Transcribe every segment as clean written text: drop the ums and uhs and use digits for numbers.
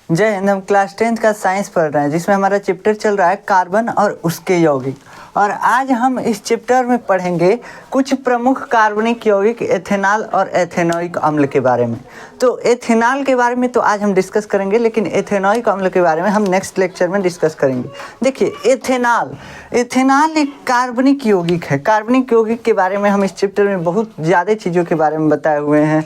जय हिंद। हम class 10th का साइंस पढ़ रहे हैं जिसमें हमारा चैप्टर चल रहा है कार्बन और उसके यौगिक। और आज हम इस चैप्टर में पढ़ेंगे कुछ प्रमुख कार्बनिक यौगिक एथेनॉल और एथेनोइक अम्ल के बारे में। तो एथेनॉल के बारे में तो आज हम डिस्कस करेंगे, लेकिन एथेनोइक अम्ल के बारे में हम नेक्स्ट लेक्चर में डिस्कस करेंगे। देखिए एथेनॉल एक कार्बनिक यौगिक है। कार्बनिक यौगिक के बारे में हम इस चैप्टर में बहुत ज़्यादा चीज़ों के बारे में बताए हुए हैं।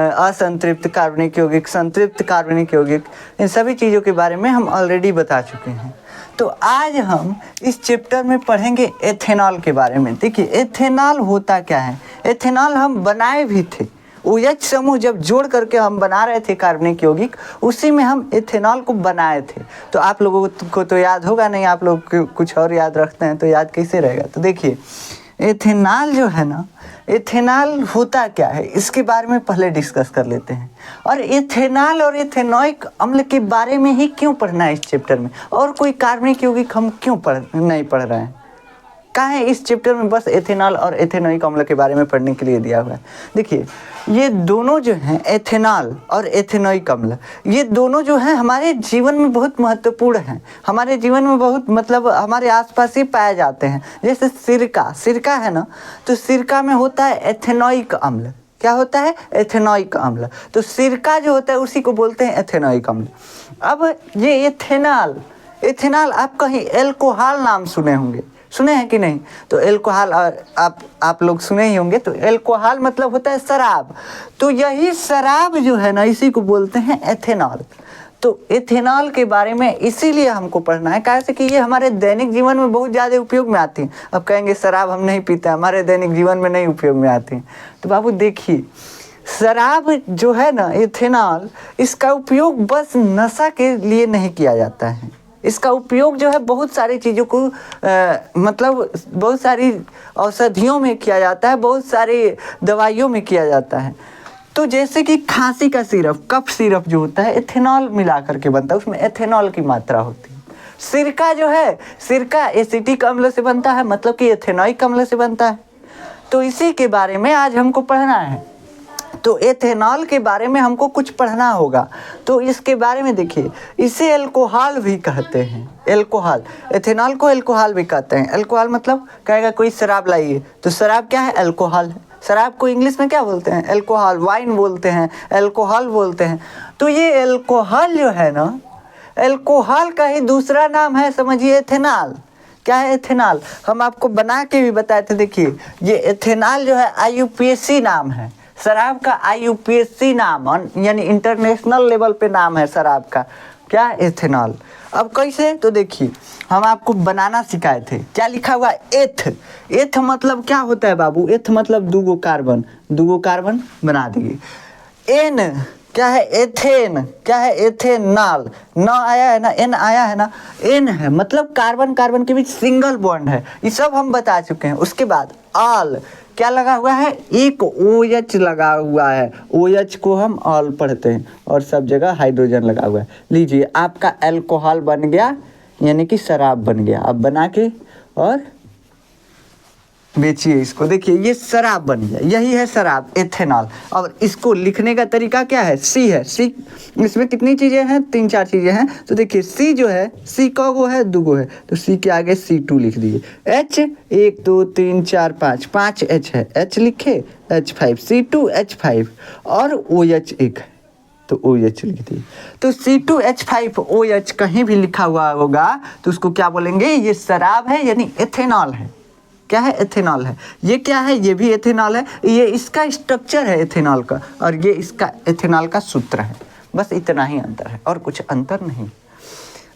असंतृप्त कार्बनिक यौगिक, संतृप्त कार्बनिक यौगिक, इन सभी चीज़ों के बारे में हम ऑलरेडी बता चुके हैं। तो आज हम इस चैप्टर में पढ़ेंगे एथेनॉल के बारे में। देखिए एथेनॉल होता क्या है। एथेनॉल हम बनाए भी थे, OH समूह जब जोड़ करके हम बना रहे थे कार्बनिक यौगिक, उसी में हम एथेनॉल को बनाए थे। तो आप लोगों को तो याद होगा नहीं, आप लोग कुछ और याद रखते हैं तो याद कैसे रहेगा। तो देखिए एथेनॉल जो है ना, एथेनॉल होता क्या है इसके बारे में पहले डिस्कस कर लेते हैं। और एथेनॉल और एथेनोइक अम्ल के बारे में ही क्यों पढ़ना है इस चैप्टर में, और कोई कार्बनिक यौगिक हम क्यों नहीं पढ़ रहे हैं। कहाँ है इस चैप्टर में बस एथेनॉल और एथेनोइक अम्ल के बारे में पढ़ने के लिए दिया हुआ है। देखिए ये दोनों जो हैं, एथेनॉल और एथेनोइक अम्ल, ये दोनों जो हैं हमारे जीवन में बहुत महत्वपूर्ण हैं। हमारे जीवन में बहुत मतलब हमारे आसपास ही पाए जाते हैं। जैसे सिरका है ना, तो सिरका में होता है एथेनोइक अम्ल। क्या होता है? एथेनोइक अम्ल। तो सिरका जो होता है उसी को बोलते हैं एथेनोइक अम्ल। अब ये एथेनॉल आप कहीं एल्कोहल नाम सुने होंगे, सुने हैं कि नहीं? तो एल्कोहल आप लोग सुने ही होंगे। तो एल्कोहल मतलब होता है शराब। तो यही शराब जो है ना, इसी को बोलते हैं एथेनॉल। तो एथेनॉल के बारे में इसीलिए हमको पढ़ना है, कैसे कि ये हमारे दैनिक जीवन में बहुत ज़्यादा उपयोग में आती हैं। अब कहेंगे शराब हम नहीं पीते, हमारे दैनिक जीवन में नहीं उपयोग में आती हैं। तो बाबू देखिए शराब जो है ना, एथेनॉल, इसका उपयोग बस नशा के लिए नहीं किया जाता है। इसका उपयोग जो है बहुत सारी चीज़ों को मतलब बहुत सारी औषधियों में किया जाता है, बहुत सारी दवाइयों में किया जाता है। तो जैसे कि खांसी का सिरप, कफ सिरप जो होता है एथेनॉल मिला करके बनता है, उसमें एथेनॉल की मात्रा होती है। सिरका जो है, सिरका एसिटिक अम्ल से बनता है, मतलब कि एथेनोइक अम्ल से बनता है। तो इसी के बारे में आज हमको पढ़ना है। तो एथेनॉल के बारे में हमको कुछ पढ़ना होगा। तो इसके बारे में देखिए, इसे एल्कोहल भी कहते हैं। एल्कोहल, एथेनॉल को एल्कोहल भी कहते हैं। एल्कोहल मतलब कहेगा कोई शराब लाइए, तो शराब क्या है? एल्कोहल है। शराब को इंग्लिश में क्या बोलते हैं? एल्कोहल, वाइन बोलते हैं, एल्कोहल बोलते हैं। तो ये एल्कोहल जो है ना, एल्कोहल का ही दूसरा नाम है, समझिए, एथेनॉल। क्या है? एथेनॉल। हम आपको बना के भी बताए थे। देखिए ये एथेनॉल जो है IUPAC नाम है शराब का, IUPAC नाम, यानी इंटरनेशनल लेवल पे नाम है शराब का। क्या? एथेनॉल। अब कैसे? तो देखिए हम आपको बनाना सिखाए थे। क्या लिखा हुआ? एथ मतलब क्या होता है बाबू? एथ मतलब दूगो कार्बन बना दिए। एन क्या है? एथेन। क्या है? एथेनॉल। न आया है ना, एन आया है ना, एन है मतलब कार्बन के बीच सिंगल बॉन्ड है। ये सब हम बता चुके हैं। उसके बाद ऑल, क्या लगा हुआ है? एक OH लगा हुआ है। OH को हम ऑल पढ़ते हैं, और सब जगह हाइड्रोजन लगा हुआ है। लीजिए आपका एल्कोहल बन गया, यानी कि शराब बन गया। अब बना के और बेचिए इसको। देखिए ये शराब बन गया, यही है शराब, एथेनॉल। और इसको लिखने का तरीका क्या है? सी है। सी, इसमें कितनी चीज़ें हैं? 3-4 चीज़ें हैं। तो देखिए सी जो है, सी कगो है? दुगो है। तो सी के आगे C2 लिख दिए। H 1 2 3 4 5 H है, H लिखे, H5 C2 H5, और OH एक है, तो OH लिख दिए। तो C2H5OH कहीं भी लिखा हुआ होगा तो उसको क्या बोलेंगे? ये शराब है, यानी एथेनॉल है। क्या है? एथेनॉल है। ये क्या है? ये भी एथेनॉल है। ये इसका स्ट्रक्चर है एथेनॉल का, और ये इसका एथेनॉल का सूत्र है। बस इतना ही अंतर है, और कुछ अंतर नहीं।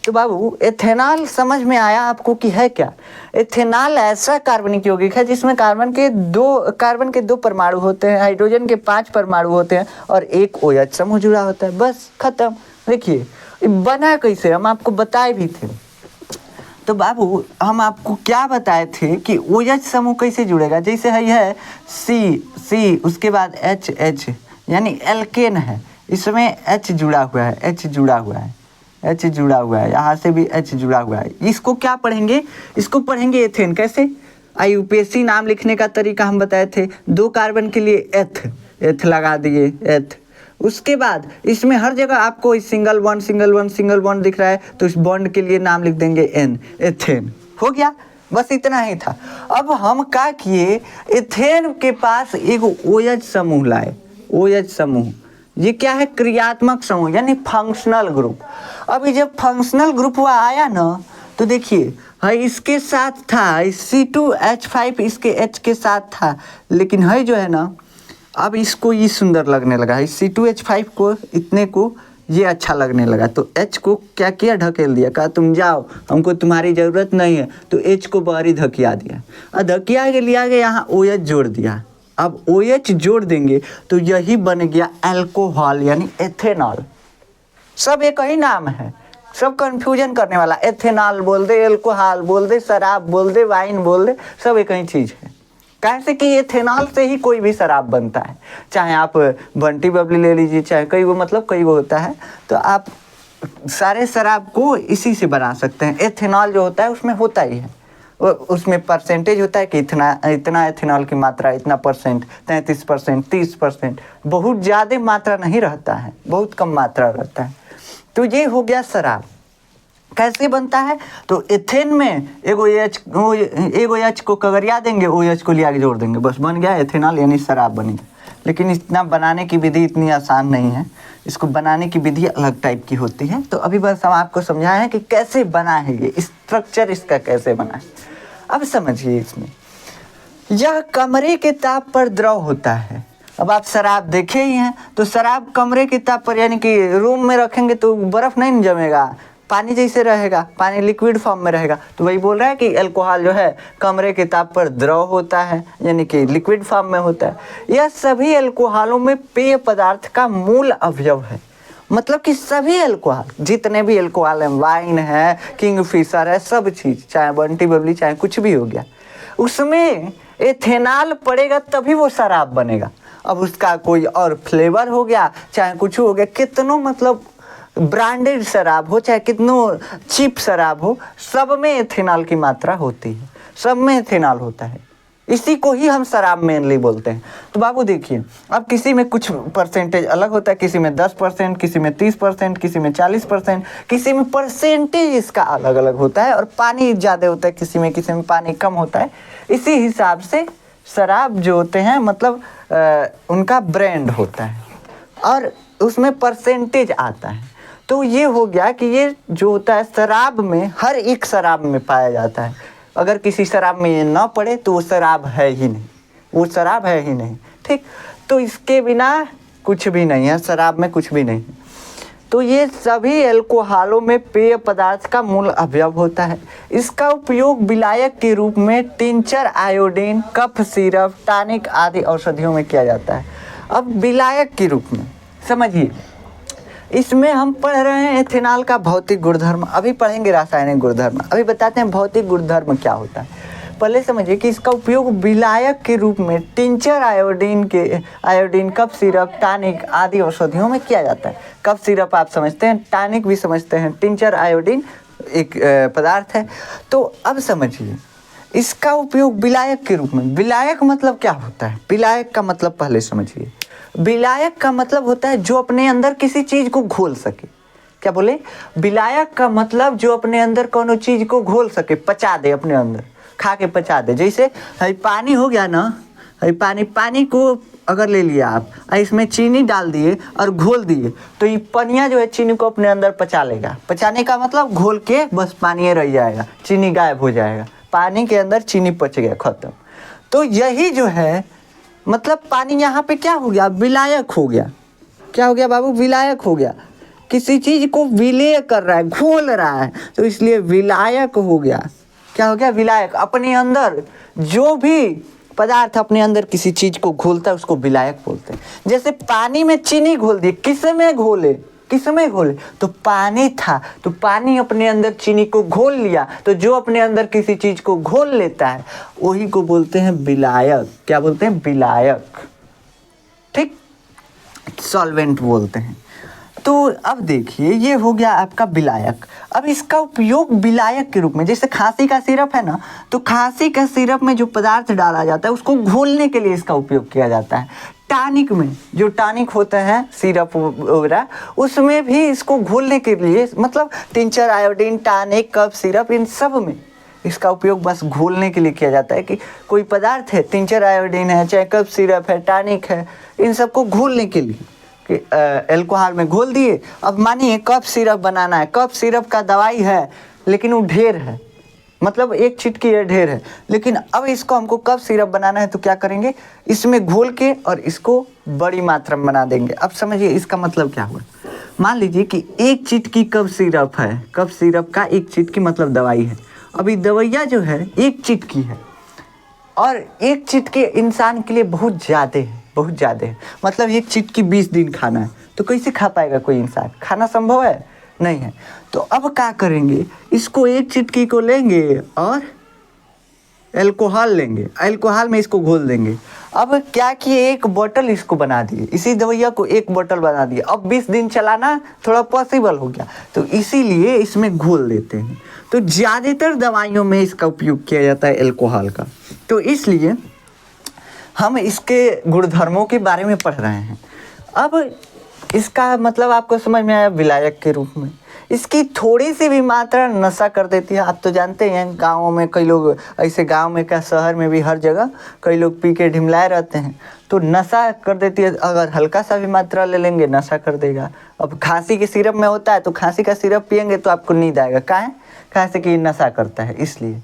तो बाबू एथेनॉल समझ में आया आपको कि है क्या? एथेनॉल ऐसा कार्बनिक यौगिक है जिसमें कार्बन के दो परमाणु होते हैं, हाइड्रोजन के 5 परमाणु होते हैं, और एक OH समूह जुड़ा होता है। बस खत्म। देखिए बना कैसे, हम आपको बताए भी थे। तो बाबू हम आपको क्या बताए थे कि OH समूह कैसे जुड़ेगा। जैसे है C, उसके बाद H, यानी एल्केन है, इसमें H जुड़ा हुआ है, यहाँ से भी H जुड़ा हुआ है। इसको क्या पढ़ेंगे? इसको पढ़ेंगे एथेन। कैसे? IUPAC नाम लिखने का तरीका हम बताए थे। 2 कार्बन के लिए एथ लगा दिए, एथ। उसके बाद इसमें हर जगह आपको सिंगल बॉन्ड दिख रहा है, तो इस बॉन्ड के लिए नाम लिख देंगे एन, एथेन। हो गया, बस इतना ही था। अब हम क्या किए, एथेन के पास एक OH समूह लाए। OH समूह ये क्या है, क्रियात्मक समूह यानी फंक्शनल ग्रुप। अभी जब फंक्शनल ग्रुप वह आया ना, तो देखिए है इसके साथ था C2H5, इसके H के साथ था, लेकिन है जो है ना, अब इसको ये सुंदर लगने लगा है, C2H5 को इतने को ये अच्छा लगने लगा, तो H को क्या किया, ढकेल दिया, कहा तुम जाओ, हमको तुम्हारी ज़रूरत नहीं है, तो H को बाहरी धकिया दिया, और धकिया के लिया गया यहाँ OH जोड़ दिया। अब OH जोड़ देंगे तो यही बन गया अल्कोहल यानी एथेनॉल। सब एक ही नाम है, सब कंफ्यूजन करने वाला, एथेनॉल बोल दे, अल्कोहल बोल दे, शराब बोल दे, वाइन बोल दे, सब एक ही चीज़ है। कैसे कि एथेनॉल से ही कोई भी शराब बनता है, चाहे आप बंटी बबली ले लीजिए, चाहे कई वो मतलब कई वो होता है, तो आप सारे शराब को इसी से बना सकते हैं। एथेनॉल जो होता है उसमें होता ही है, उसमें परसेंटेज होता है कि इतना एथेनॉल की मात्रा, इतना परसेंट, 33%, 30%, बहुत ज़्यादा मात्रा नहीं रहता है, बहुत कम मात्रा रहता है। तो ये हो गया शराब। कैसे बनता है, तो एथेन में एगो OH को कगरिया देंगे, OH को लिया के जोड़ देंगे, बस बन गया एथेनॉल यानी शराब बनी। लेकिन इतना बनाने की विधि इतनी आसान नहीं है, इसको बनाने की विधि अलग टाइप की होती है। तो अभी बस हम आपको समझाए हैं कि कैसे बना है, ये स्ट्रक्चर इसका कैसे बना है। अब समझिए, इसमें यह कमरे के ताप पर द्रव होता है। अब आप शराब देखे ही हैं, तो शराब कमरे के ताप पर यानी कि रूम में रखेंगे तो बर्फ़ नहीं जमेगा, पानी जैसे रहेगा, पानी लिक्विड फॉर्म में रहेगा। तो वही बोल रहा है कि अल्कोहल जो है कमरे के ताप पर द्रव होता है, यानी कि लिक्विड फॉर्म में होता है। यह सभी अल्कोहलों में पेय पदार्थ का मूल अवयव है। मतलब कि सभी अल्कोहल, जितने भी अल्कोहल हैं, वाइन है, किंगफिशर है, सब चीज़, चाहे बंटी बबली, चाहे कुछ भी हो गया, उसमें एथेनॉल पड़ेगा तभी वो शराब बनेगा। अब उसका कोई और फ्लेवर हो गया, चाहे कुछ हो गया, कितनों मतलब ब्रांडेड शराब हो, चाहे कितनों चीप शराब हो, सब में एथेनॉल की मात्रा होती है, सब में एथेनॉल होता है। इसी को ही हम शराब मेनली बोलते हैं। तो बाबू देखिए, अब किसी में कुछ परसेंटेज अलग होता है, किसी में 10%, किसी में 30%, किसी में 40%, किसी में परसेंटेज इसका अलग अलग होता है, और पानी ज़्यादा होता है किसी में पानी कम होता है। इसी हिसाब से शराब जो होते हैं मतलब उनका ब्रांड होता है और उसमें परसेंटेज आता है। तो ये हो गया कि ये जो होता है शराब में, हर एक शराब में पाया जाता है। अगर किसी शराब में ये ना पड़े तो वो शराब है ही नहीं, वो शराब है ही नहीं। ठीक, तो इसके बिना कुछ भी नहीं है, शराब में कुछ भी नहीं है। तो ये सभी अल्कोहलों में पेय पदार्थ का मूल अवयव होता है। इसका उपयोग विलायक के रूप में tincture, iodine, cough syrup, tonic आदि औषधियों में किया जाता है। अब विलायक के रूप में समझिए, इसमें हम पढ़ रहे हैं एथेनॉल का भौतिक गुणधर्म, अभी पढ़ेंगे रासायनिक गुणधर्म। अभी बताते हैं भौतिक गुणधर्म क्या होता है। पहले समझिए कि इसका उपयोग विलायक के रूप में tincture, iodine, cough syrup, tonic आदि औषधियों में किया जाता है। कफ सिरप आप समझते हैं, टॉनिक भी समझते हैं, टिंचर, आयोडीन एक पदार्थ है। तो अब समझिए इसका उपयोग विलायक के रूप में। विलायक मतलब क्या होता है, विलायक का मतलब पहले समझिए। विलायक का मतलब होता है जो अपने अंदर किसी चीज़ को घोल सके। क्या बोले, विलायक का मतलब जो अपने अंदर कोनो चीज़ को घोल सके, पचा दे, अपने अंदर खा के पचा दे। जैसे पानी हो गया ना, पानी को अगर ले लिया आप, इसमें चीनी डाल दिए और घोल दिए, तो ये पनिया जो है चीनी को अपने अंदर पचा लेगा। पचाने का मतलब घोल के बस पानी रह जाएगा, चीनी गायब हो जाएगा, पानी के अंदर चीनी पच गया, खत्म। तो यही जो है मतलब पानी यहाँ पे क्या हो गया, विलायक हो गया। क्या हो गया बाबू, विलायक हो गया। किसी चीज़ को विलय कर रहा है, घोल रहा है, तो इसलिए विलायक हो गया। क्या हो गया, विलायक। अपने अंदर जो भी पदार्थ अपने अंदर किसी चीज़ को घोलता है उसको विलायक बोलते हैं। जैसे पानी में चीनी घोल दी, किसमें घोले, तो पानी था, तो पानी अपने अंदर चीनी को घोल लिया, तो जो अपने अंदर किसी चीज़ को घोल लेता है वही को बोलते हैं विलायक। क्या बोलते हैं, विलायक। ठीक, सॉल्वेंट बोलते हैं। तो अब देखिए ये हो गया आपका विलायक। अब इसका उपयोग विलायक के रूप में, जैसे खांसी का सिरप है ना, तो खांसी का सिरप में जो पदार्थ डाला जाता है उसको घोलने के लिए इसका उपयोग किया जाता है। टॉनिक में जो टॉनिक होता है सिरप वगैरह, उसमें भी इसको घोलने के लिए, मतलब tincture, iodine, tonic, cough syrup, इन सब में इसका उपयोग बस घोलने के लिए किया जाता है कि कोई पदार्थ है, टिंचर आयोडीन है, चाहे कफ सिरप है, टॉनिक है, इन सबको घोलने के लिए कि अल्कोहल में घोल दिए। अब मानिए कफ सिरप बनाना है, कफ सिरप का दवाई है लेकिन वो ढेर है, मतलब एक चुटकी है, ढेर है, लेकिन अब इसको हमको कफ सिरप बनाना है तो क्या करेंगे, इसमें घोल के और इसको बड़ी मात्रा में बना देंगे। अब समझिए इसका मतलब क्या हुआ। मान लीजिए कि एक चुटकी कफ सिरप है, कफ सिरप का एक चुटकी मतलब दवाई है। अभी दवाइयाँ जो है एक चुटकी है और एक चुटकी इंसान के लिए बहुत ज़्यादा है, बहुत ज़्यादा है। मतलब एक चुटकी 20 दिन खाना है तो कैसे खा पाएगा कोई इंसान, खाना संभव है नहीं है। तो अब क्या करेंगे, इसको एक चुटकी को लेंगे और अल्कोहल लेंगे, अल्कोहल में इसको घोल देंगे। अब क्या किए, एक बोतल इसको बना दिए, इसी दवाइया को एक बोतल बना दिए। अब 20 दिन चलाना थोड़ा पॉसिबल हो गया तो इसीलिए इसमें घोल देते हैं। तो ज़्यादातर दवाइयों में इसका उपयोग किया जाता है अल्कोहल का, तो इसलिए हम इसके गुणधर्मों के बारे में पढ़ रहे हैं। अब इसका मतलब आपको समझ में आया, विलायक के रूप में इसकी थोड़ी सी भी मात्रा नशा कर देती है। आप तो जानते हैं गाँवों में कई लोग, ऐसे गांव में क्या शहर में भी हर जगह कई लोग पी के ढिमलाए रहते हैं, तो नशा कर देती है। अगर हल्का सा भी मात्रा ले लेंगे नशा कर देगा। अब खांसी के सिरप में होता है तो खांसी का सिरप पियेंगे तो आपको नींद आएगा, कहाँ से कि नशा करता है। इसलिए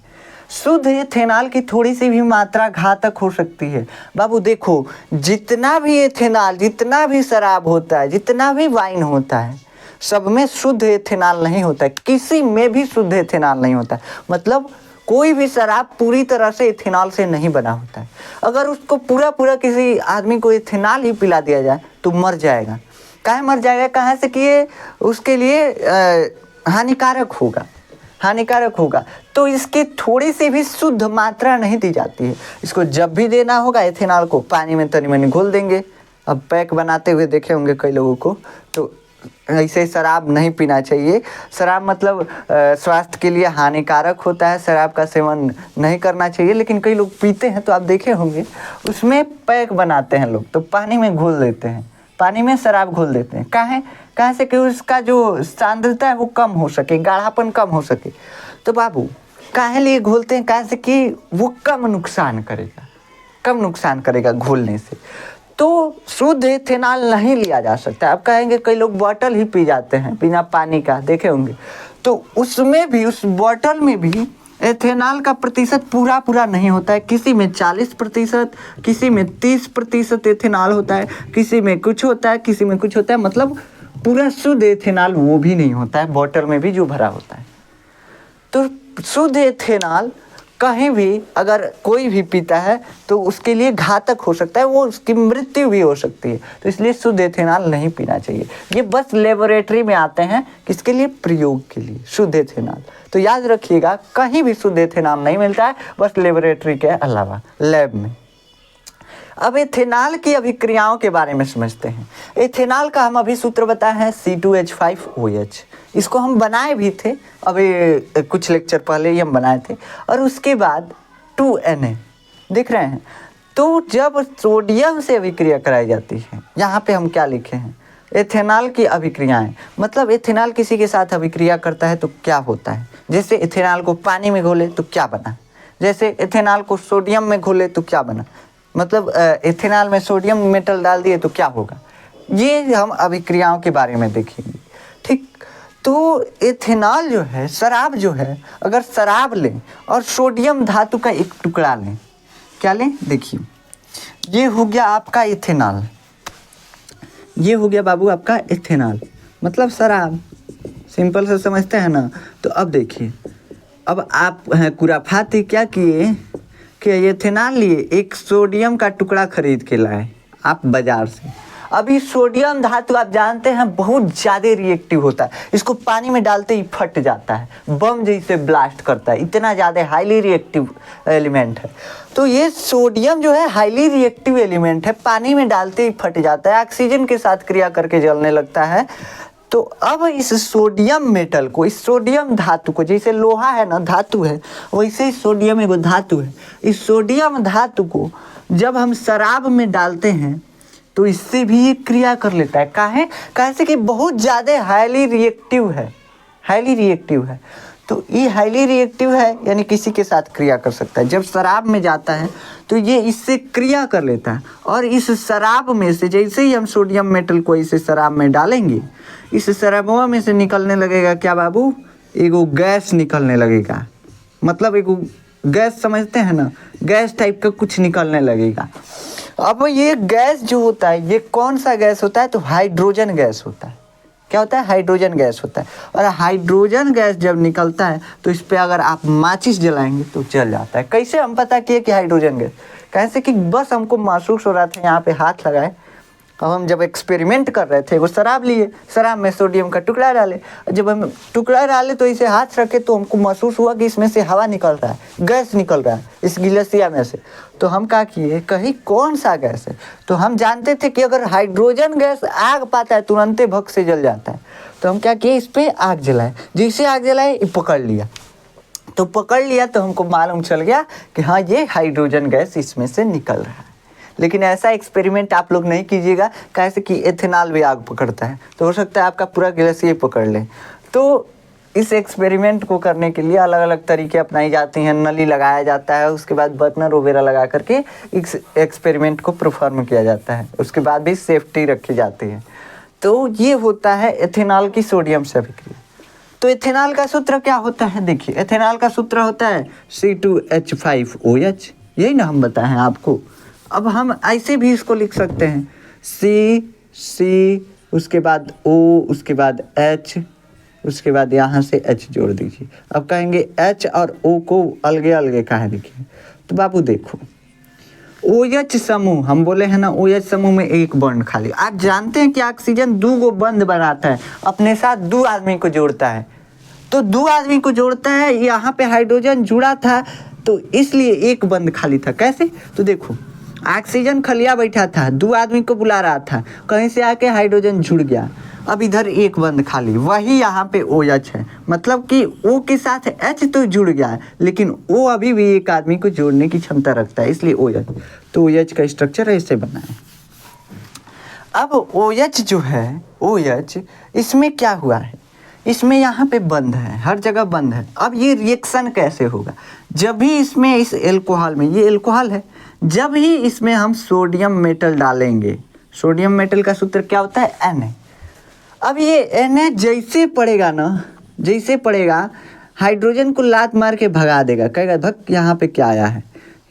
शुद्ध एथेनॉल की थोड़ी सी भी मात्रा घातक हो सकती है। बाबू देखो, जितना भी एथेनॉल, जितना भी शराब होता है, जितना भी वाइन होता है, सब में शुद्ध एथेनॉल नहीं होता है, किसी में भी शुद्ध एथेनॉल नहीं होता है। मतलब कोई भी शराब पूरी तरह से एथेनॉल से नहीं बना होता है। अगर उसको पूरा किसी आदमी को एथेनॉल ही पिला दिया जाए तो मर जाएगा। काहे मर जाएगा, कहाँ से कि ये उसके लिए हानिकारक होगा। तो इसकी थोड़ी सी भी शुद्ध मात्रा नहीं दी जाती है। इसको जब भी देना होगा एथेनॉल को पानी में तनी मनी घोल देंगे। अब पैक बनाते हुए देखे होंगे कई लोगों को, तो ऐसे शराब नहीं पीना चाहिए। शराब मतलब स्वास्थ्य के लिए हानिकारक होता है, शराब का सेवन नहीं करना चाहिए। लेकिन कई लोग पीते हैं तो आप देखे होंगे, उसमें पैक बनाते हैं लोग, तो पानी में घोल देते हैं, पानी में शराब घोल देते हैं। कहाँ से कि उसका जो सांद्रता है वो कम हो सके, गाढ़ापन कम हो सके। तो बाबू काहे लिए घोलते हैं, कहाँ से कि वो कम नुकसान करेगा घोलने से। तो शुद्ध एथेनॉल नहीं लिया जा सकता। आप कहेंगे कई लोग बोतल ही पी जाते हैं बिना पानी का, देखे होंगे, तो उसमें भी, उस बोतल में भी एथेनॉल का प्रतिशत पूरा नहीं होता है। किसी में 40%, किसी में 30% एथेनॉल होता है, किसी में कुछ होता है, किसी में कुछ होता है। मतलब पूरा शुद्ध एथेनॉल वो भी नहीं होता है बोतल में भी जो भरा होता है। तो शुद्ध एथेनॉल कहीं भी अगर कोई भी पीता है तो उसके लिए घातक हो सकता है, वो उसकी मृत्यु भी हो सकती है। तो इसलिए शुद्ध एथेनॉल नहीं पीना चाहिए। ये बस लेबोरेटरी में आते हैं, किसके लिए, प्रयोग के लिए, शुद्ध एथेनॉल। तो याद रखिएगा, कहीं भी शुद्ध एथेनॉल नहीं मिलता है, बस लेबोरेटरी के अलावा लैब में। अब एथेनॉल की अभिक्रियाओं के बारे में समझते हैं। एथेनॉल का हम अभी सूत्र बताए हैं C2H5OH। इसको हम बनाए भी थे, अभी कुछ लेक्चर पहले ही हम बनाए थे। और उसके बाद 2Na दिख रहे हैं। तो जब सोडियम से अभिक्रिया कराई जाती है, यहाँ पे हम क्या लिखे हैं, एथेनॉल की अभिक्रियाएं। मतलब एथेनॉल किसी के साथ अभिक्रिया करता है तो क्या होता है। जैसे एथेनॉल को पानी में घोले तो क्या बना, जैसे एथेनॉल को सोडियम में घोले तो क्या बना, मतलब एथेनॉल में सोडियम मेटल डाल दिए तो क्या होगा। ये हम अभिक्रियाओं के बारे में देखेंगे, ठीक। तो एथेनॉल जो है, शराब जो है, अगर शराब लें और सोडियम धातु का एक टुकड़ा लें, क्या लें, देखिए ये हो गया आपका एथेनॉल, ये हो गया बाबू आपका एथेनॉल, मतलब शराब, सिंपल से समझते हैं ना। तो अब देखिए, अब आप खुराफाती क्या किए कि एथेनॉल लिए एक सोडियम का टुकड़ा खरीद के लाए आप बाजार से। अभी सोडियम धातु आप जानते हैं बहुत ज़्यादा रिएक्टिव होता है, इसको पानी में डालते ही फट जाता है, बम जैसे ब्लास्ट करता है, इतना ज़्यादा हाईली रिएक्टिव एलिमेंट है। तो ये सोडियम जो है हाईली रिएक्टिव एलिमेंट है, पानी में डालते ही फट जाता है, ऑक्सीजन के साथ क्रिया करके जलने लगता है। तो अब इस सोडियम मेटल को, इस सोडियम धातु को, जैसे लोहा है ना धातु है, वैसे ही सोडियम एगो धातु है। इस सोडियम धातु को जब हम शराब में डालते हैं तो इससे भी ये क्रिया कर लेता है। काहे? कैसे कि बहुत ज़्यादा हाईली रिएक्टिव है, हाईली रिएक्टिव है। तो ये हाईली रिएक्टिव है यानी किसी के साथ क्रिया कर सकता है। जब शराब में जाता है तो ये इससे क्रिया कर लेता है, और इस शराब में से जैसे ही हम सोडियम मेटल को इसे शराब में डालेंगे, इस शराबवा में से निकलने लगेगा क्या बाबू? एगो गैस निकलने लगेगा। मतलब एगो गैस समझते हैं ना, गैस टाइप का कुछ निकलने लगेगा। अब ये गैस जो होता है, ये कौन सा गैस होता है? तो हाइड्रोजन गैस होता है। क्या होता है? हाइड्रोजन गैस होता है। और हाइड्रोजन गैस जब निकलता है तो इस पे अगर आप माचिस जलाएंगे तो जल जाता है। कैसे हम पता किए कि हाइड्रोजन गैस? कैसे कि बस हमको महसूस हो रहा था, यहाँ पे हाथ लगाए, अब हम जब एक्सपेरिमेंट कर रहे थे, वो शराब लिए, शराब में सोडियम का टुकड़ा डाले, जब हम टुकड़ा डाले तो इसे हाथ रखे तो हमको महसूस हुआ कि इसमें से हवा निकल रहा है, गैस निकल रहा है इस गिलसिया में से। तो हम क्या किए, कहीं कौन सा गैस है? तो हम जानते थे कि अगर हाइड्रोजन गैस आग पाता है तुरंत भग से जल जाता है। तो हम क्या किए, इस पर आग जलाए। जैसे आग जलाए पकड़ लिया, तो पकड़ लिया तो हमको मालूम चल गया कि हाँ ये हाइड्रोजन गैस इसमें से निकल रहा है। लेकिन ऐसा एक्सपेरिमेंट आप लोग नहीं कीजिएगा, कैसे कि एथेनॉल भी आग पकड़ता है, तो हो सकता है आपका पूरा गिलास ये पकड़ ले। तो इस एक्सपेरिमेंट को करने के लिए अलग अलग तरीके अपनाई जाती हैं। नली लगाया जाता है, उसके बाद बर्नर वगैरह लगा करके इस एक्सपेरिमेंट को परफॉर्म किया जाता है, उसके बाद भी सेफ्टी रखी जाती है। तो ये होता है एथेनॉल की सोडियम से अभिक्रिया। तो एथेनॉल का सूत्र क्या होता है? देखिए, एथेनॉल का सूत्र होता है C2H5OH, यही ना हम बताए हैं आपको। अब हम ऐसे भी इसको लिख सकते हैं, C, उसके बाद O, उसके बाद H, उसके बाद यहाँ से H जोड़ दीजिए। अब कहेंगे H और O को अलगे अलगे कहाँ लिखिए? तो बाबू देखो, OH समूह, हम बोले हैं ना OH समूह में एक बॉन्ड खाली। आप जानते हैं कि ऑक्सीजन 2 बंद बनाता है, अपने साथ 2 आदमी को जोड़ता है। तो 2 आदमी को जोड़ता है, यहाँ पे हाइड्रोजन जुड़ा था तो इसलिए एक बंद खाली था। कैसे? तो देखो, ऑक्सीजन खलिया बैठा था, 2 आदमी को बुला रहा था, कहीं से आके हाइड्रोजन जुड़ गया, अब इधर एक बंद खाली, वही यहाँ पे OH है। मतलब कि O के साथ H तो जुड़ गया है, लेकिन O अभी भी एक आदमी को जोड़ने की क्षमता रखता है, इसलिए OH। तो OH का स्ट्रक्चर ऐसे बना है। अब OH जो है, OH इसमें क्या हुआ है? इसमें यहाँ पे बंद है, हर जगह बंद है। अब ये रिएक्शन कैसे होगा? जब भी इसमें, इस एल्कोहल में, ये एल्कोहल है, जब ही इसमें हम सोडियम मेटल डालेंगे, सोडियम मेटल का सूत्र क्या होता है? Na। अब ये Na जैसे पड़ेगा ना, जैसे पड़ेगा, हाइड्रोजन को लात मार के भगा देगा, कहेगा भग, यहाँ पे क्या आया है,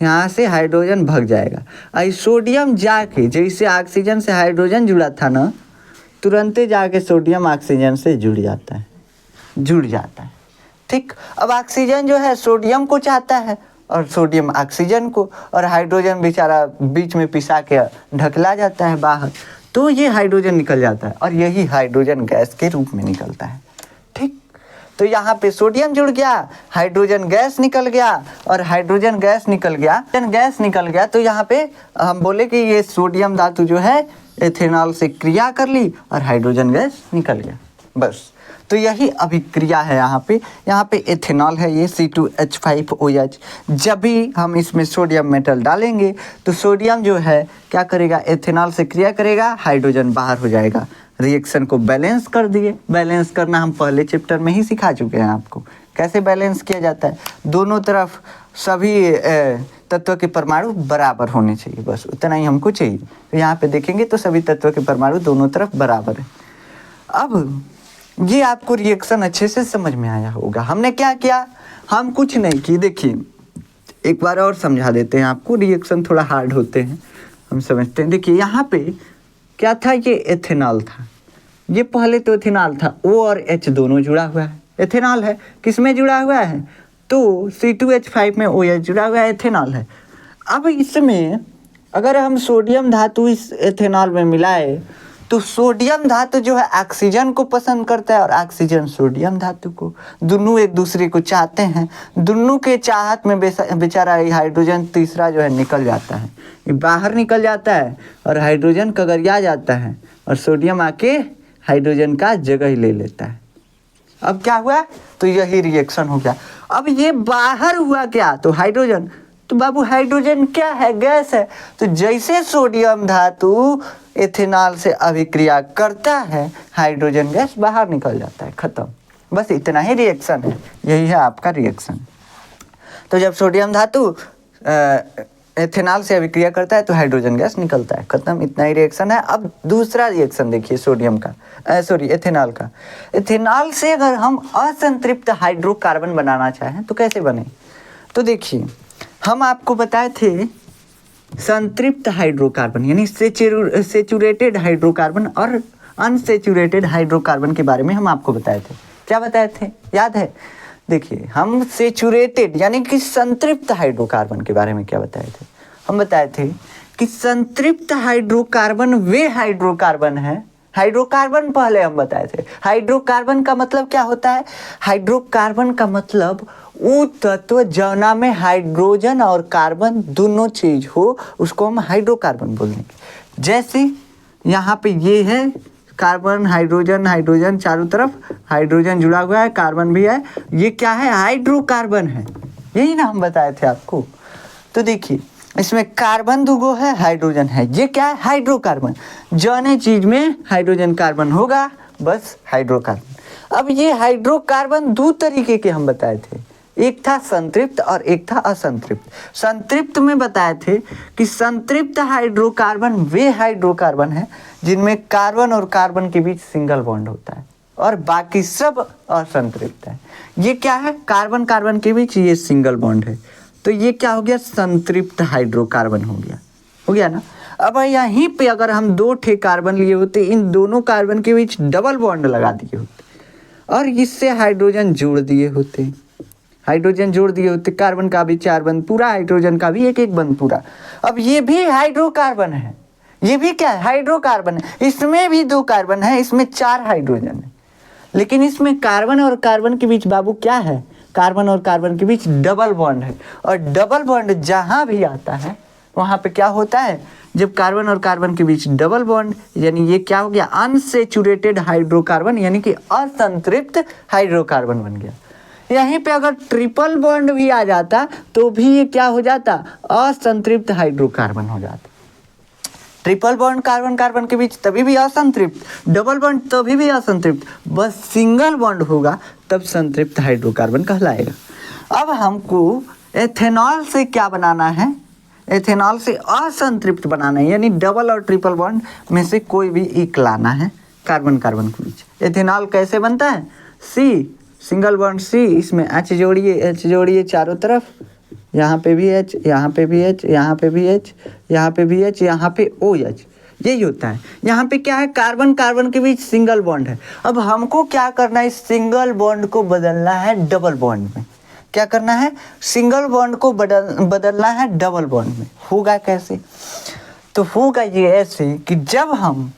यहाँ से हाइड्रोजन भग जाएगा। और सोडियम जाके, जैसे ऑक्सीजन से हाइड्रोजन जुड़ा था ना, तुरंत जाके सोडियम ऑक्सीजन से जुड़ जाता है। ठीक। अब ऑक्सीजन जो है सोडियम को चाहता है और सोडियम ऑक्सीजन को, और हाइड्रोजन बेचारा बीच में पिसा के ढकला जाता है बाहर, तो ये हाइड्रोजन निकल जाता है और यही हाइड्रोजन गैस के रूप में निकलता है। ठीक। तो यहाँ पे सोडियम जुड़ गया, हाइड्रोजन गैस निकल गया, और हाइड्रोजन गैस निकल गया तो यहाँ पे हम बोले कि ये सोडियम धातु जो है एथेनॉल से क्रिया कर ली और हाइड्रोजन गैस निकल गया, बस। तो यही अभिक्रिया है यहाँ पे एथेनॉल है ये C2H5OH। जब भी हम इसमें सोडियम मेटल डालेंगे तो सोडियम जो है क्या करेगा, एथेनॉल से क्रिया करेगा, हाइड्रोजन बाहर हो जाएगा, रिएक्शन को बैलेंस कर दिए। बैलेंस करना हम पहले चैप्टर में ही सिखा चुके हैं आपको, कैसे बैलेंस किया जाता है। दोनों तरफ सभी तत्व के परमाणु बराबर होने चाहिए, बस उतना ही हमको चाहिए। तो यहाँ पे देखेंगे तो सभी तत्व के परमाणु दोनों तरफ बराबर है। अब ये आपको रिएक्शन अच्छे से समझ में आया होगा। हमने क्या किया, हम कुछ नहीं की। देखिए एक बार और समझा देते हैं आपको, रिएक्शन थोड़ा हार्ड होते हैं, हम समझते हैं। देखिए यहाँ पे क्या था, ये एथेनॉल था, ये पहले तो एथेनॉल था, O और H दोनों जुड़ा हुआ है, एथेनॉल है। किस में जुड़ा हुआ है? तो C2H5 में OH जुड़ा हुआ है, एथेनॉल है। अब इसमें अगर हम सोडियम धातु इस एथेनॉल में मिलाए तो सोडियम धातु जो है ऑक्सीजन को पसंद करता है और ऑक्सीजन सोडियम धातु को, दोनों एक दूसरे को चाहते हैं। दोनों के चाहत में बेचारा हाइड्रोजन तीसरा जो है निकल जाता है, ये बाहर निकल जाता है और हाइड्रोजन कगरिया जाता है और सोडियम आके हाइड्रोजन का जगह ही ले लेता है। अब क्या हुआ, तो यही रिएक्शन हो गया। अब ये बाहर हुआ क्या, तो हाइड्रोजन। तो बाबू हाइड्रोजन क्या है, गैस है। तो जैसे सोडियम धातु एथेनॉल से अभिक्रिया करता है, हाइड्रोजन गैस बाहर निकल जाता है, खत्म। बस इतना ही रिएक्शन है, यही है आपका रिएक्शन। तो जब सोडियम धातु एथेनॉल से अभिक्रिया करता है तो हाइड्रोजन गैस निकलता है, खत्म। इतना ही रिएक्शन है। अब दूसरा रिएक्शन देखिए सोडियम का, एथेनॉल का। एथेनॉल से अगर हम असंतृप्त हाइड्रोकार्बन बनाना चाहें तो कैसे बने, तो देखिए हम आपको बताए थे संतृप्त हाइड्रोकार्बन यानी सेचुरेटेड हाइड्रोकार्बन और अनसेचुरेटेड हाइड्रोकार्बन के बारे में हम आपको बताए थे। क्या बताए थे, याद है? देखिए हम सेचुरेटेड यानी कि संतृप्त हाइड्रोकार्बन के बारे में क्या बताए थे, हम बताए थे कि संतृप्त हाइड्रोकार्बन वे हाइड्रोकार्बन है। हाइड्रोकार्बन पहले हम बताए थे। हाइड्रोकार्बन का मतलब क्या होता है, हाइड्रोकार्बन का मतलब वो तत्व जौना में हाइड्रोजन और कार्बन दोनों चीज हो, उसको हम हाइड्रोकार्बन बोलेंगे। जैसे यहाँ पे ये है कार्बन, हाइड्रोजन, हाइड्रोजन चारों तरफ हाइड्रोजन जुड़ा हुआ है, कार्बन भी है, ये क्या है, हाइड्रोकार्बन है। यही ना हम बताए थे आपको। तो देखिए इसमें कार्बन दुगो है, हाइड्रोजन है, ये क्या है, हाइड्रोकार्बन। जौने चीज में हाइड्रोजन कार्बन होगा बस हाइड्रोकार्बन। अब ये हाइड्रोकार्बन दो तरीके के हम बताए थे, एक था संतृप्त और एक था असंतृप्त। संतृप्त में बताए थे कि संतृप्त हाइड्रोकार्बन वे हाइड्रोकार्बन है जिनमें कार्बन और कार्बन के बीच सिंगल बॉन्ड होता है और बाकी सब असंतृप्त है। ये क्या है, कार्बन कार्बन के बीच ये सिंगल बॉन्ड है, तो ये क्या हो गया, संतृप्त हाइड्रोकार्बन हो गया ना। अब यहीं पे अगर हम दो ठे कार्बन लिए होते, इन दोनों कार्बन के बीच डबल बॉन्ड लगा दिए होते और इससे हाइड्रोजन जोड़ दिए होते, कार्बन का भी 4 बंद पूरा, हाइड्रोजन का भी 1 बंद पूरा। अब ये भी हाइड्रोकार्बन है, ये भी क्या है, हाइड्रोकार्बन है। इसमें भी 2 कार्बन है, इसमें 4 हाइड्रोजन है, लेकिन इसमें कार्बन और कार्बन के बीच बाबू क्या है, कार्बन और कार्बन के बीच डबल बॉन्ड है। और डबल बॉन्ड जहां भी आता है वहां पे क्या होता है, जब कार्बन और कार्बन के बीच डबल बॉन्ड, यानी ये क्या हो गया, अनसेचुरेटेड हाइड्रोकार्बन यानी कि असंतृप्त हाइड्रोकार्बन बन गया। यहीं पे अगर ट्रिपल बॉन्ड भी आ जाता तो भी ये क्या हो जाता, असंतृप्त हाइड्रोकार्बन हो जाता। ट्रिपल बॉन्ड कार्बन कार्बन के बीच तभी भी असंतृप्त, डबल बॉन्ड तभी भी असंतृप्त, बस सिंगल बॉन्ड होगा तब संतृप्त हाइड्रोकार्बन कहलाएगा। अब हमको एथेनॉल से क्या बनाना है, एथेनॉल से असंतृप्त बनाना है, यानी डबल और ट्रिपल बॉन्ड में से कोई भी एक लाना है कार्बन कार्बन के बीच। एथेनॉल कैसे बनता है, सी सिंगल बॉन्ड सी, इसमें एच जोड़िए चारों तरफ, यहाँ पे भी एच, यहाँ पे भी एच, यहाँ पे भी एच, यहाँ पे भी एच, यहाँ पे ओ एच, यही होता है। यहाँ पे क्या है, कार्बन कार्बन के बीच सिंगल बॉन्ड है। अब हमको क्या करना है, इस सिंगल बॉन्ड को बदलना है डबल बॉन्ड में। क्या करना है, सिंगल बॉन्ड को बदलना है डबल बॉन्ड में। होगा कैसे, तो होगा ये ऐसे कि जब हम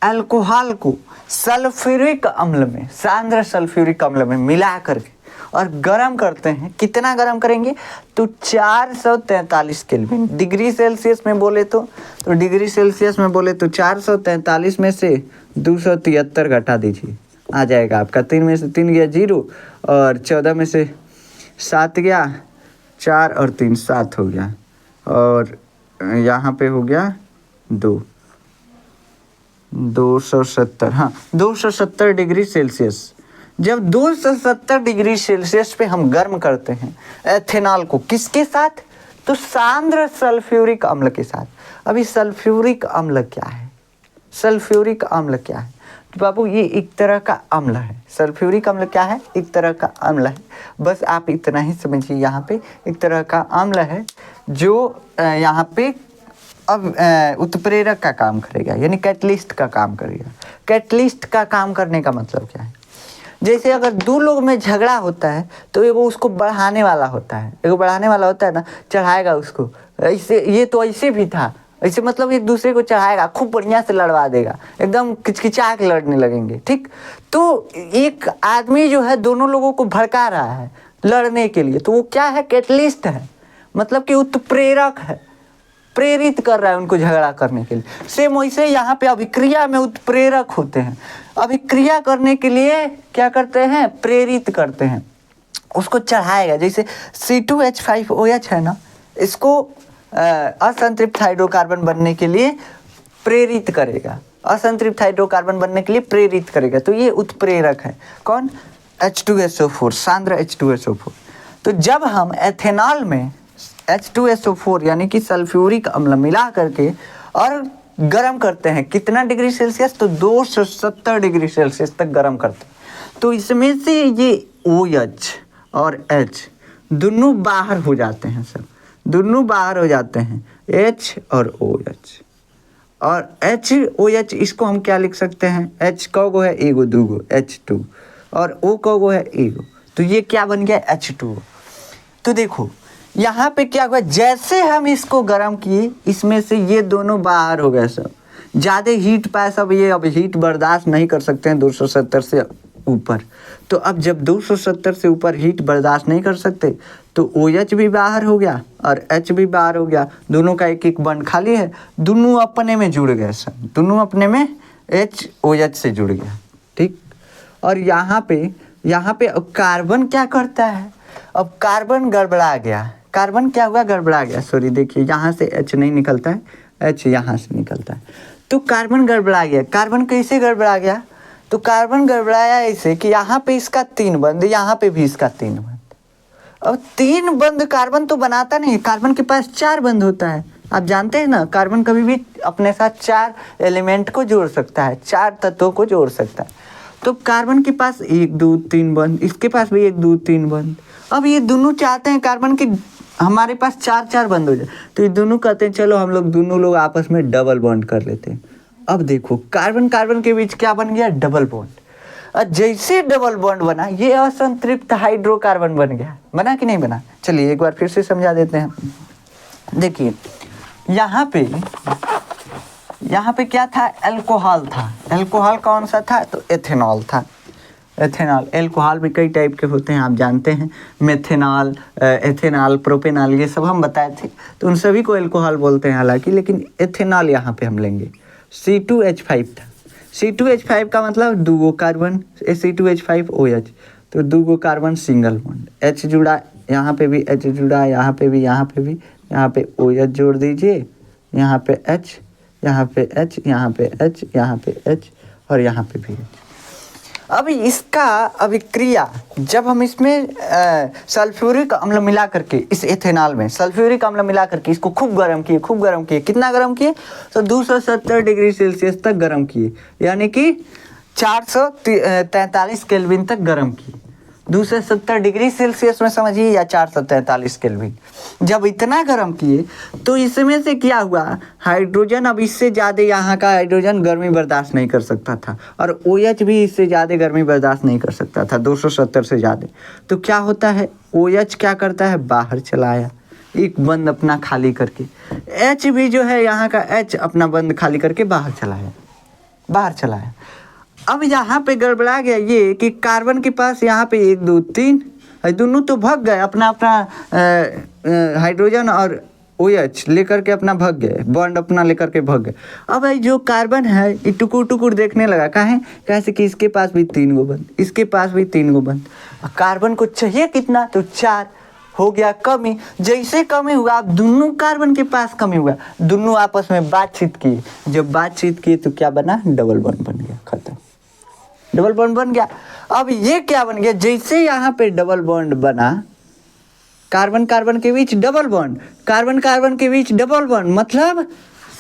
अल्कोहल को सल्फ्यूरिक अम्ल में, सांद्र सल्फ्यूरिक अम्ल में मिला करके और गर्म करते हैं, कितना गर्म करेंगे, तो 443 केल्विन। डिग्री सेल्सियस में बोले तो डिग्री सेल्सियस में बोले तो 443 में से 273 घटा दीजिए, आ जाएगा आपका 3 में से 3 गया 0 और 14 में से 7 गया 4 और 3 7 हो गया और यहाँ पे हो गया 270, हाँ 270 डिग्री सेल्सियस। जब 270 डिग्री सेल्सियस पे हम गर्म करते हैं एथेनॉल को, किसके साथ, तो सांद्र सल्फ्यूरिक अम्ल के साथ। अभी सल्फ्यूरिक अम्ल क्या है, सल्फ्यूरिक अम्ल क्या है, तो बाबू ये एक तरह का अम्ल है। सल्फ्यूरिक अम्ल क्या है, एक तरह का अम्ल है, बस आप इतना ही समझिए। यहाँ पे एक तरह का अम्ल है जो यहाँ पे अब उत्प्रेरक का काम करेगा, यानी कैटलिस्ट का काम करेगा। कैटलिस्ट का काम करने का मतलब क्या है, जैसे अगर 2 लोग में झगड़ा होता है तो एगो उसको बढ़ाने वाला होता है, एगो बढ़ाने वाला होता है ना, चढ़ाएगा उसको, ऐसे ये तो ऐसे भी था, ऐसे मतलब एक दूसरे को चढ़ाएगा, खूब बढ़िया से लड़वा देगा, एकदम किचकिचा के लड़ने लगेंगे, ठीक। तो एक आदमी जो है दोनों लोगों को भड़का रहा है लड़ने के लिए, तो वो क्या है, कैटलिस्ट है, मतलब कि उत्प्रेरक है, प्रेरित कर रहा है उनको झगड़ा करने के लिए। सेम वैसे यहाँ पे अभिक्रिया में उत्प्रेरक होते हैं। अभिक्रिया करने के लिए क्या करते हैं, प्रेरित करते हैं, उसको चढ़ाएगा। जैसे C2H5OH है ना, इसको असंतृप्त हाइड्रोकार्बन बनने के लिए प्रेरित करेगा, असंतृप्त हाइड्रोकार्बन बनने के लिए प्रेरित करेगा। तो ये उत्प्रेरक है। कौन? H2SO4, सांद्र H2SO4। तो जब हम एथेनॉल में H2SO4 यानी कि सल्फ्यूरिक अम्ल मिला करके और गर्म करते हैं, कितना डिग्री सेल्सियस? तो 270 डिग्री सेल्सियस तक गर्म करते हैं। तो इसमें से ये OH और H दोनों बाहर हो जाते हैं, सब दोनों बाहर हो जाते हैं, H और OH। और HOH इसको हम क्या लिख सकते हैं? H कौगो है? एगो दूगो, H2, और O कौगो है? एगो। तो ये क्या बन गया? H2O। तो देखो यहाँ पे क्या हुआ, जैसे हम इसको गर्म किए, इसमें से ये दोनों बाहर हो गए, सब ज़्यादा हीट पाए, सब ये अब हीट बर्दाश्त नहीं कर सकते हैं 270 से ऊपर। तो अब जब 270 से ऊपर हीट बर्दाश्त नहीं कर सकते, तो OH भी बाहर हो गया और H भी बाहर हो गया, दोनों का एक एक बंड खाली है, दोनों अपने में जुड़ गए, सब दोनों अपने में HOH से जुड़ गया। ठीक। और यहाँ पे कार्बन क्या करता है? अब कार्बन गड़बड़ा गया, कार्बन क्या हुआ? गड़बड़ा गया। सॉरी, देखिए यहाँ से H नहीं निकलता है, H यहाँ से निकलता है, तो कार्बन गड़बड़ा गया। कार्बन कैसे गड़बड़ा गया? तो कार्बन गड़बड़ाया ऐसे कि यहाँ पे इसका 3 बंद, यहाँ पे भी इसका 3 बंद। अब 3 बंद कार्बन तो बनाता नहीं, कार्बन के पास 4 बंद होता है। आप जानते हैं ना, कार्बन कभी भी अपने साथ 4 एलिमेंट को जोड़ सकता है, 4 तत्वों को जोड़ सकता है। तो कार्बन के पास 1 2 3 बंद, इसके पास भी 1 2 3 बंद। अब ये दोनों चाहते हैं कार्बन की हमारे पास 4 बंद हो जाए, तो ये दोनों कहते हैं चलो हम लोग दोनों लोग आपस में डबल बॉन्ड कर लेते हैं। अब देखो कार्बन कार्बन के बीच क्या बन गया? Double bond. और जैसे डबल बॉन्ड बना, ये असंतृप्त हाइड्रोकार्बन बन गया। बना कि नहीं बना? चलिए एक बार फिर से समझा देते हैं। देखिए यहाँ पे क्या था? अल्कोहल था। अल्कोहल कौन सा था? तो एथेनॉल था। एथेनॉल, अल्कोहल भी कई टाइप के होते हैं, आप जानते हैं, मेथेनॉल, एथेनॉल, प्रोपेनॉल, ये सब हम बताए थे। तो उन सभी को अल्कोहल बोलते हैं हालांकि, लेकिन एथेनॉल यहाँ पे हम लेंगे। C2H5 था। C2H5 का मतलब 2 कार्बन, C2H5OH, तो 2 कार्बन सिंगल बॉन्ड, H जुड़ा, यहाँ पे भी H जुड़ा, यहाँ पे भी, यहाँ पे भी, यहाँ पे OH जोड़ दीजिए, यहाँ पे H, यहाँ पे H, यहाँ पे H, यहाँ पे H, और यहाँ पे भी H। अब इसका अभिक्रिया जब हम इसमें सल्फ्यूरिक अम्ल मिला करके, इस एथेनॉल में सल्फ्यूरिक अम्ल मिला करके इसको खूब गर्म किए। कितना गर्म किए? तो 270 डिग्री सेल्सियस तक गर्म किए, यानी कि 443 केल्विन तक गर्म किए। 270 डिग्री सेल्सियस में समझिए, या 443 केल्विन। जब इतना गर्म किए तो इसमें से क्या हुआ? हाइड्रोजन, अब इससे ज़्यादा यहाँ का हाइड्रोजन गर्मी बर्दाश्त नहीं कर सकता था, और OH भी इससे ज़्यादा गर्मी बर्दाश्त नहीं कर सकता था, 270 से ज़्यादा। तो क्या होता है? OH क्या करता है? बाहर चला आया, एक बंद अपना खाली करके। H भी जो है यहाँ का H अपना बंद खाली करके बाहर चला आया। अब यहाँ पे गड़बड़ा गया ये कि कार्बन के पास यहाँ पे 1 2 3, दोनों तो भाग गए, अपना हाइड्रोजन और OH लेकर के अपना भाग गए, बॉन्ड अपना लेकर के भाग गए। अब जो कार्बन है ये टुकुर देखने लगा, काहे? कैसे कि इसके पास भी 3 बंद, इसके पास भी 3 बंद। कार्बन को चाहिए कितना? तो 4, हो गया कमी। जैसे कमी हुआ, अब दोनों कार्बन के पास कमी हुआ, दोनों आपस में बातचीत किए। जब बातचीत किए तो क्या बना? डबल बॉन्ड बन गया, खत्म, डबल बॉन्ड बन गया। अब ये क्या बन गया? जैसे यहाँ पे डबल बॉन्ड बना, कार्बन कार्बन के बीच डबल बॉन्ड, कार्बन कार्बन के बीच डबल बॉन्ड, मतलब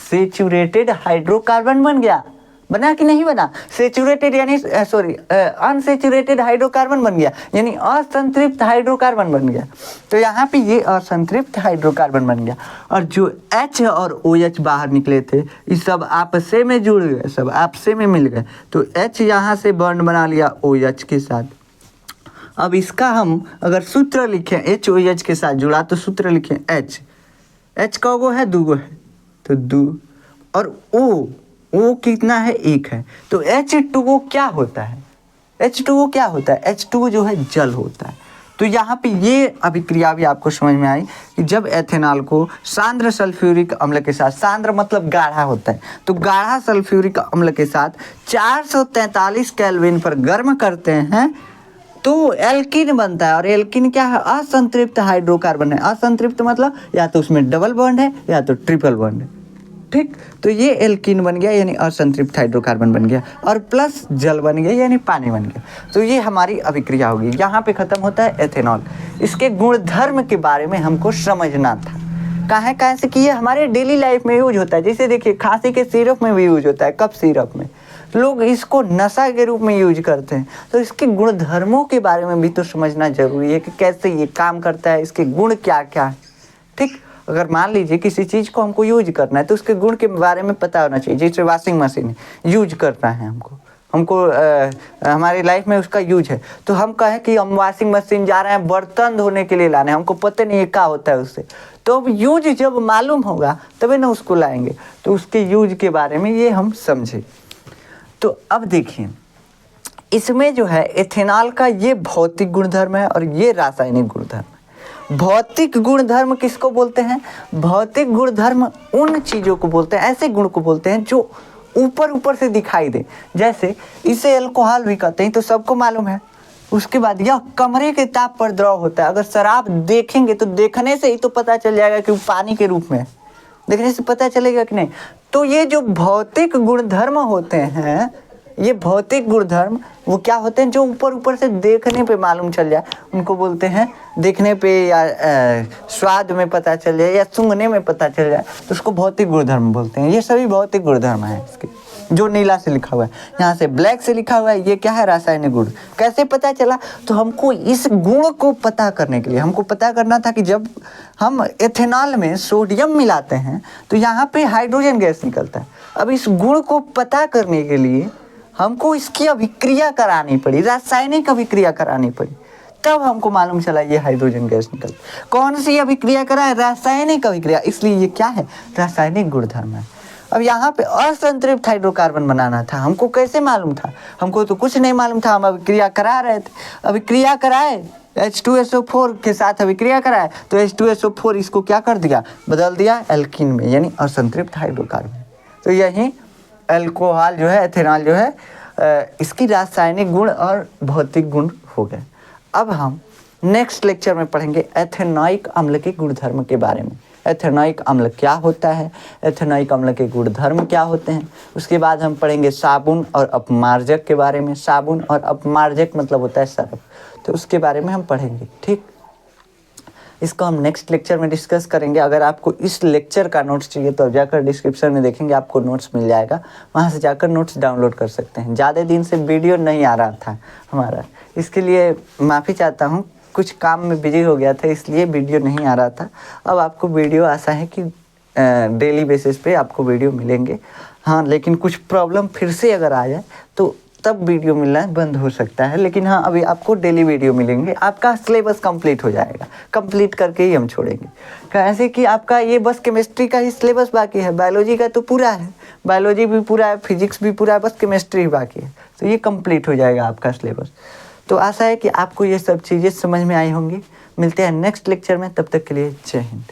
सेचुरेटेड हाइड्रोकार्बन बन गया। बना कि नहीं बना? सेचुरेटेड यानी अनसेचुरेटेड हाइड्रोकार्बन बन गया, यानी असंतृप्त हाइड्रोकार्बन बन गया। तो यहाँ पे ये असंतृप्त हाइड्रोकार्बन बन गया, और जो H और OH बाहर निकले थे, ये सब आपसे में जुड़ गए, सब आपसे में मिल गए। तो H यहाँ से बॉन्ड बना लिया OH के साथ। अब इसका हम अगर सूत्र लिखें, HOH के साथ जुड़ा, तो सूत्र लिखें H कौगो है? 2 है, तो 2, और O कितना है? 1 है। तो H2O क्या होता है? H2O क्या होता है? H2O जो है जल होता है। तो यहाँ पे ये अभिक्रिया भी आपको समझ में आई कि जब एथेनॉल को सांद्र सल्फ्यूरिक अम्ल के साथ, सांद्र मतलब गाढ़ा होता है, तो गाढ़ा सल्फ्यूरिक अम्ल के साथ 443 केल्विन पर गर्म करते हैं तो एल्कीन बनता है। और एल्कीन क्या है? असंतृप्त हाइड्रोकार्बन है। असंतृप्त मतलब या तो उसमें डबल बॉन्ड है या तो ट्रिपल बॉन्ड है, ठीक। तो ये एल्कीन बन गया यानी असंतृप्त हाइड्रोकार्बन बन गया, और प्लस जल बन गया यानी पानी बन गया। तो ये हमारी अभिक्रिया होगी। यहाँ पे खत्म होता है एथेनॉल। इसके गुणधर्म के बारे में हमको समझना था। कहाँ से कि ये हमारे डेली लाइफ में यूज होता है। जैसे देखिए खांसी के सिरप में भी यूज होता है, कफ सिरप में लोग इसको नशा के रूप में यूज करते हैं। तो इसके गुणधर्मों के बारे में भी तो समझना जरूरी है कि कैसे ये काम करता है, इसके गुण क्या क्या है, ठीक। अगर मान लीजिए किसी चीज़ को हमको यूज करना है तो उसके गुण के बारे में पता होना चाहिए। जैसे वॉशिंग मशीन यूज करना है हमको हमारी लाइफ में उसका यूज है, तो हम कहें कि हम वॉशिंग मशीन जा रहे हैं बर्तन धोने के लिए लाने, हमको पता नहीं है क्या होता है उससे। तो अब यूज जब मालूम होगा तभी ना उसको लाएंगे। तो उसके यूज के बारे में ये हम समझे। तो अब देखिए इसमें जो है एथेनॉल का ये भौतिक गुणधर्म है और ये रासायनिक गुणधर्म है। भौतिक गुणधर्म किसको बोलते हैं? भौतिक गुणधर्म उन चीज़ों को बोलते हैं, ऐसे गुण को बोलते हैं जो ऊपर से दिखाई दे। जैसे इसे अल्कोहल भी कहते हैं, तो सबको मालूम है। उसके बाद यह कमरे के ताप पर द्रव होता है। अगर शराब देखेंगे तो देखने से ही तो पता चल जाएगा कि वो पानी के रूप में है, देखने से पता चलेगा कि नहीं। तो ये जो भौतिक गुणधर्म होते हैं, ये भौतिक गुणधर्म वो क्या होते हैं जो ऊपर से देखने पे मालूम चल जाए, उनको बोलते हैं देखने पे या स्वाद में पता चल जाए या सूंघने में पता चल जाए, तो उसको भौतिक गुणधर्म बोलते हैं। ये सभी भौतिक गुणधर्म है इसके। जो नीला से लिखा हुआ है, यहाँ से ब्लैक से लिखा हुआ है, ये क्या है? रासायनिक गुण। कैसे पता चला? तो हमको इस गुण को पता करने के लिए हमको पता करना था कि जब हम एथेनॉल में सोडियम मिलाते हैं तो यहाँ पे हाइड्रोजन गैस निकलता है। अब इस गुण को पता करने के लिए हमको इसकी अभिक्रिया करानी पड़ी, रासायनिक अभिक्रिया करानी पड़ी, तब हमको मालूम चला ये हाइड्रोजन गैस निकलती। कौन सी अभिक्रिया करा है? रासायनिक अभिक्रिया। इसलिए ये क्या है? रासायनिक गुणधर्म है। अब यहाँ पे असंतृप्त हाइड्रोकार्बन बनाना था, हमको कैसे मालूम था? हमको तो कुछ नहीं मालूम था, हम अभिक्रिया करा रहे थे। अभिक्रिया कराए, H2SO4 के साथ अभिक्रिया कराए तो H2SO4 इसको क्या कर दिया? बदल दिया एल्कीन में, यानी असंतृप्त हाइड्रोकार्बन। तो यही अल्कोहल जो है, एथेनॉल जो है, इसकी रासायनिक गुण और भौतिक गुण हो गए। अब हम नेक्स्ट लेक्चर में पढ़ेंगे एथेनॉइक अम्ल के गुणधर्म के बारे में। एथेनॉइक अम्ल क्या होता है, एथेनॉइक अम्ल के गुणधर्म क्या होते हैं। उसके बाद हम पढ़ेंगे साबुन और अपमार्जक के बारे में। साबुन और अपमार्जक मतलब होता है सरफ, तो उसके बारे में हम पढ़ेंगे, ठीक। इसको हम नेक्स्ट लेक्चर में डिस्कस करेंगे। अगर आपको इस लेक्चर का नोट्स चाहिए तो जाकर डिस्क्रिप्शन में देखेंगे, आपको नोट्स मिल जाएगा, वहाँ से जाकर नोट्स डाउनलोड कर सकते हैं। ज़्यादा दिन से वीडियो नहीं आ रहा था हमारा, इसके लिए माफ़ी चाहता हूँ। कुछ काम में बिजी हो गया था इसलिए वीडियो नहीं आ रहा था। अब आपको वीडियो आशा है कि डेली बेसिस पे आपको वीडियो मिलेंगे। हाँ, लेकिन कुछ प्रॉब्लम फिर से अगर आ जाए तो तब वीडियो मिलना बंद हो सकता है, लेकिन हाँ अभी आपको डेली वीडियो मिलेंगे। आपका सिलेबस कंप्लीट हो जाएगा, कंप्लीट करके ही हम छोड़ेंगे। कैसे कि आपका ये बस केमिस्ट्री का ही सिलेबस बाकी है, बायोलॉजी का तो पूरा है, बायोलॉजी भी पूरा है, फिजिक्स भी पूरा है, बस केमिस्ट्री ही बाकी है। तो ये कंप्लीट हो जाएगा आपका सिलेबस। तो आशा है कि आपको ये सब चीज़ें समझ में आई होंगी। मिलते हैं नेक्स्ट लेक्चर में, तब तक के लिए जय हिंद।